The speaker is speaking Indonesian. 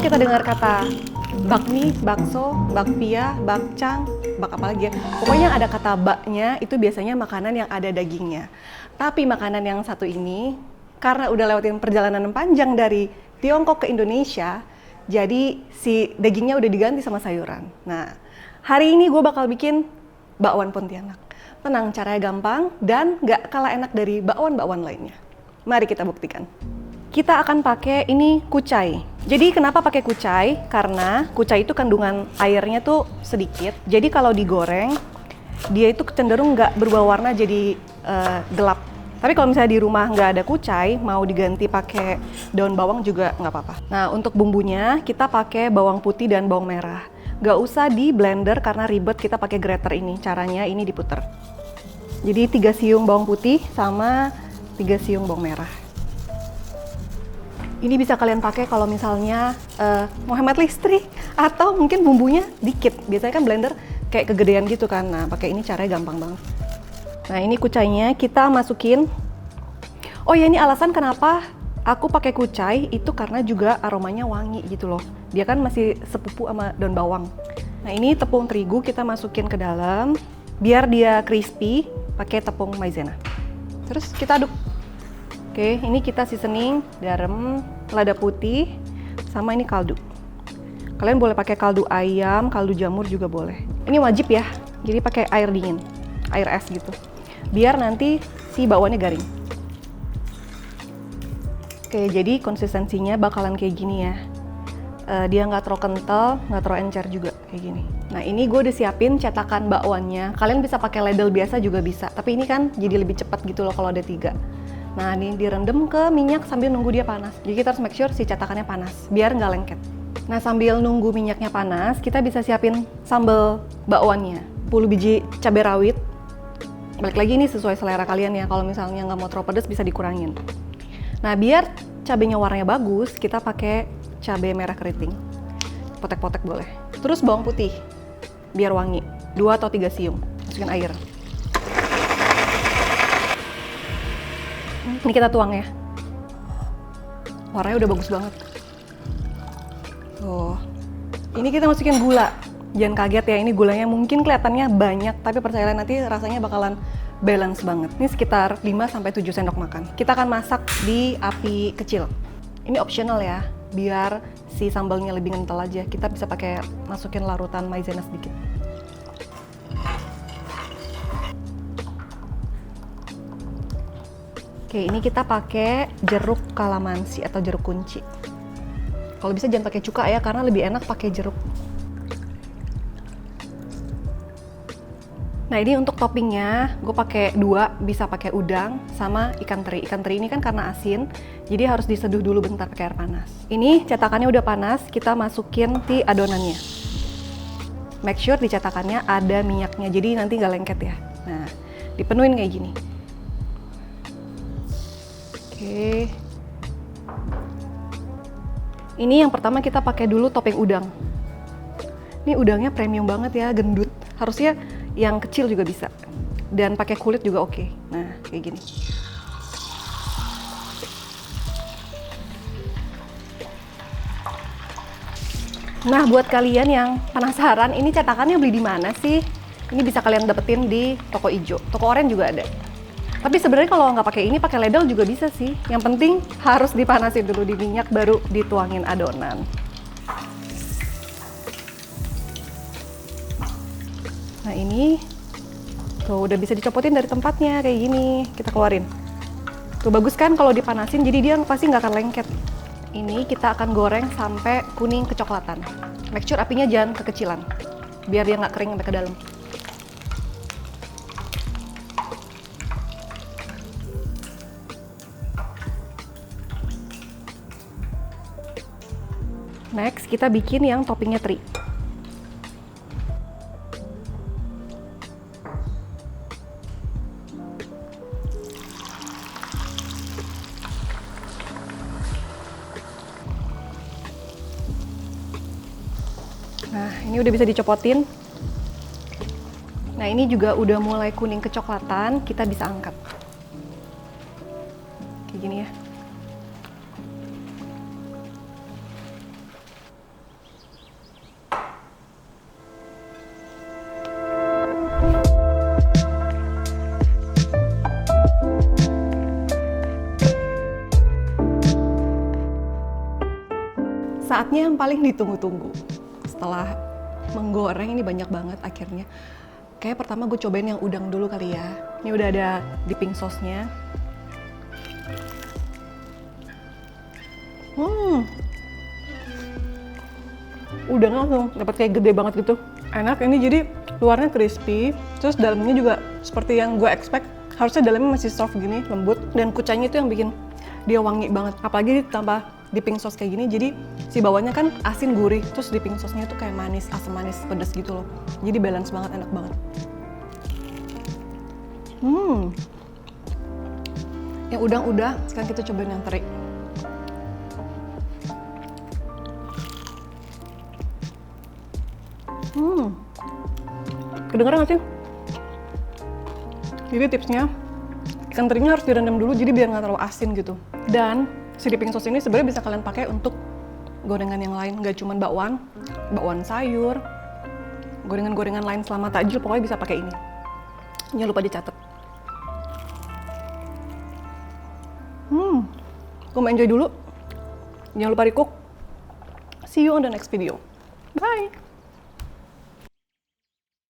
kita dengar kata bakmi, bakso, bakpia, bakcang, bak apa lagi ya? Pokoknya ada kata baknya, itu biasanya makanan yang ada dagingnya. Tapi makanan yang satu ini, karena udah lewatin perjalanan panjang dari Tiongkok ke Indonesia, jadi si dagingnya udah diganti sama sayuran. Nah, hari ini gue bakal bikin bakwan Pontianak. Tenang, caranya gampang dan gak kalah enak dari bakwan-bakwan lainnya. Mari kita buktikan. Kita akan pakai ini kucai. Jadi kenapa pakai kucai? Karena kucai itu kandungan airnya tuh sedikit. Jadi kalau digoreng, dia itu cenderung nggak berubah warna jadi gelap. Tapi kalau misalnya di rumah nggak ada kucai, mau diganti pakai daun bawang juga nggak apa-apa. Nah, untuk bumbunya kita pakai bawang putih dan bawang merah. Nggak usah di blender karena ribet, kita pakai grater ini. Caranya ini diputer. Jadi 3 siung bawang putih sama 3 siung bawang merah. Ini bisa kalian pakai kalau misalnya mau hemat listrik atau mungkin bumbunya dikit. Biasanya kan blender kayak kegedean gitu kan. Nah, pakai ini caranya gampang banget. Nah, ini kucainya kita masukin. Oh ya, ini alasan kenapa aku pakai kucai itu karena juga aromanya wangi gitu loh. Dia kan masih sepupu sama daun bawang. Nah, ini tepung terigu kita masukin ke dalam biar dia crispy, pakai tepung maizena. Terus kita aduk. Oke, ini kita seasoning, garam, lada putih, sama ini kaldu. Kalian boleh pakai kaldu ayam, kaldu jamur juga boleh. Ini wajib ya, jadi pakai air dingin, air es gitu. Biar nanti si bakwannya garing. Oke, jadi konsistensinya bakalan kayak gini ya. Dia nggak terlalu kental, nggak terlalu encer juga, kayak gini. Nah, ini gue udah siapin cetakan bakwannya. Kalian bisa pakai ladle biasa juga bisa, tapi ini kan jadi lebih cepat gitu loh kalau ada 3. Nah, ini direndam ke minyak sambil nunggu dia panas. Jadi kita harus make sure si cetakannya panas, biar nggak lengket. Nah, sambil nunggu minyaknya panas, kita bisa siapin sambal bakwannya. 10 biji cabai rawit. Balik lagi ini sesuai selera kalian ya, kalau misalnya nggak mau terlalu pedas bisa dikurangin. Nah, biar cabenya warnanya bagus, kita pakai cabai merah keriting. Potek-potek boleh. Terus bawang putih, biar wangi. 2 atau 3 siung. Masukin air. Ini kita tuang ya. Warnanya udah bagus banget. Tuh. Ini kita masukin gula. Jangan kaget ya, ini gulanya mungkin kelihatannya banyak, tapi percayalah nanti rasanya bakalan balance banget. Ini sekitar 5-7 sendok makan. Kita akan masak di api kecil. Ini optional ya, biar si sambalnya lebih kental aja. Kita bisa pakai masukin larutan maizena sedikit. Oke, ini kita pakai jeruk kalamansi atau jeruk kunci. Kalau bisa jangan pakai cuka ya, karena lebih enak pakai jeruk. Nah, ini untuk toppingnya, gue pakai 2, bisa pakai udang sama ikan teri. Ikan teri ini kan karena asin, jadi harus diseduh dulu bentar pakai air panas. Ini cetakannya udah panas, kita masukin di adonannya. Make sure di cetakannya ada minyaknya, jadi nanti nggak lengket ya. Nah, dipenuhin kayak gini. Oke. Ini yang pertama kita pakai dulu topping udang. Ini udangnya premium banget ya, gendut. Harusnya yang kecil juga bisa. Dan pakai kulit juga oke. Nah, kayak gini. Nah, buat kalian yang penasaran, ini cetakannya beli di mana sih? Ini bisa kalian dapetin di toko ijo. Toko oranye juga ada. Tapi sebenarnya kalau nggak pakai ini, pakai ladle juga bisa sih. Yang penting harus dipanasin dulu di minyak, baru dituangin adonan. Nah, ini tuh udah bisa dicopotin dari tempatnya kayak gini. Kita keluarin. Tuh bagus kan kalau dipanasin, jadi dia pasti nggak akan lengket. Ini kita akan goreng sampai kuning kecoklatan. Make sure apinya jangan kekecilan, biar dia nggak kering sampai ke dalam. Next, kita bikin yang toppingnya teri. Nah, ini udah bisa dicopotin. Nah, ini juga udah mulai kuning kecoklatan, kita bisa angkat. Kayak gini ya. Saatnya yang paling ditunggu-tunggu. Setelah menggoreng ini banyak banget akhirnya. Kayak pertama gue cobain yang udang dulu kali ya. Ini udah ada dipping sauce-nya. Udangnya langsung dapat kayak gede banget gitu. Enak ini, jadi luarnya crispy, terus dalamnya juga seperti yang gue expect. Harusnya dalamnya masih soft gini, lembut, dan kucainya itu yang bikin dia wangi banget. Apalagi ditambah dipping sauce kayak gini, jadi si bawahnya kan asin gurih, terus dipping sauce-nya tuh kayak manis, asam manis, pedas gitu loh. Jadi balance banget, enak banget. Yang udang udah, sekarang kita cobain yang teri. Kedengeran gak sih? Jadi tipsnya, ikan terinya harus direndam dulu jadi biar nggak terlalu asin gitu. Dan si dipping sauce ini sebenarnya bisa kalian pakai untuk gorengan yang lain, nggak cuma bakwan sayur, gorengan-gorengan lain selama takjil pokoknya bisa pakai ini. Jangan lupa dicatat. Gue mau enjoy dulu. Jangan lupa di-cook. See you on the next video. Bye!